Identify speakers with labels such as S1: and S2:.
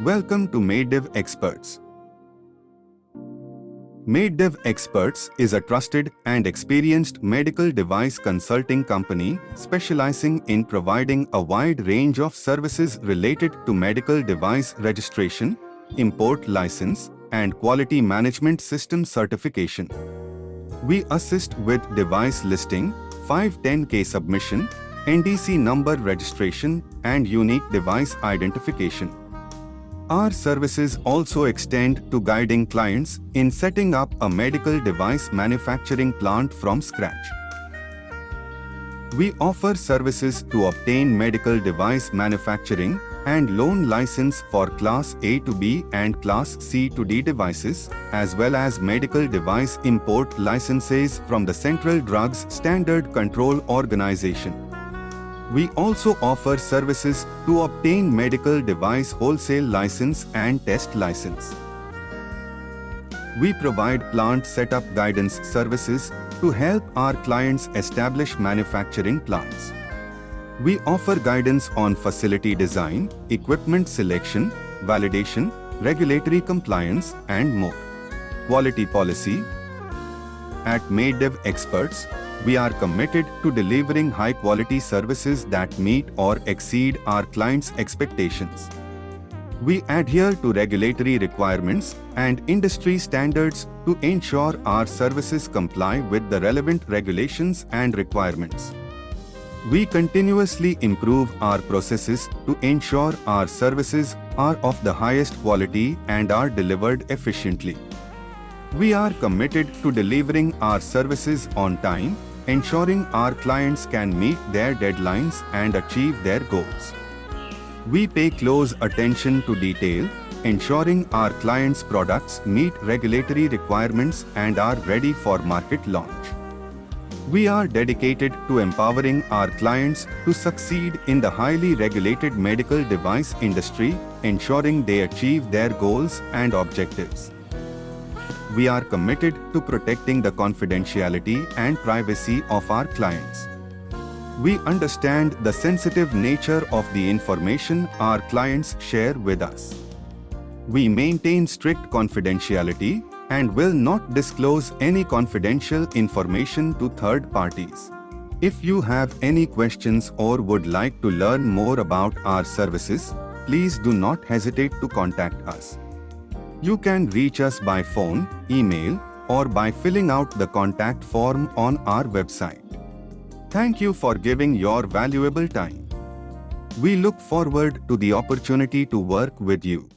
S1: Welcome to MedDev Experts. MedDev Experts is a trusted and experienced medical device consulting company specializing in providing a wide range of services related to medical device registration, import license, and quality management system certification. We assist with device listing, 510(k) submission, NDC number registration, and unique device identification. Our services also extend to guiding clients in setting up a medical device manufacturing plant from scratch. We offer services to obtain medical device manufacturing and loan license for Class A to B and Class C to D devices, as well as medical device import licenses from the Central Drugs Standard Control Organization. We also offer services to obtain medical device wholesale license and test license. We provide plant setup guidance services to help our clients establish manufacturing plants. We offer guidance on facility design, equipment selection, validation, regulatory compliance, and more. Quality policy. At MedDev Experts, we are committed to delivering high-quality services that meet or exceed our clients' expectations. We adhere to regulatory requirements and industry standards to ensure our services comply with the relevant regulations and requirements. We continuously improve our processes to ensure our services are of the highest quality and are delivered efficiently. We are committed to delivering our services on time, ensuring our clients can meet their deadlines and achieve their goals. We pay close attention to detail, ensuring our clients' products meet regulatory requirements and are ready for market launch. We are dedicated to empowering our clients to succeed in the highly regulated medical device industry, ensuring they achieve their goals and objectives. We are committed to protecting the confidentiality and privacy of our clients. We understand the sensitive nature of the information our clients share with us. We maintain strict confidentiality and will not disclose any confidential information to third parties. If you have any questions or would like to learn more about our services, please do not hesitate to contact us. You can reach us by phone, email, or by filling out the contact form on our website. Thank you for giving your valuable time. We look forward to the opportunity to work with you.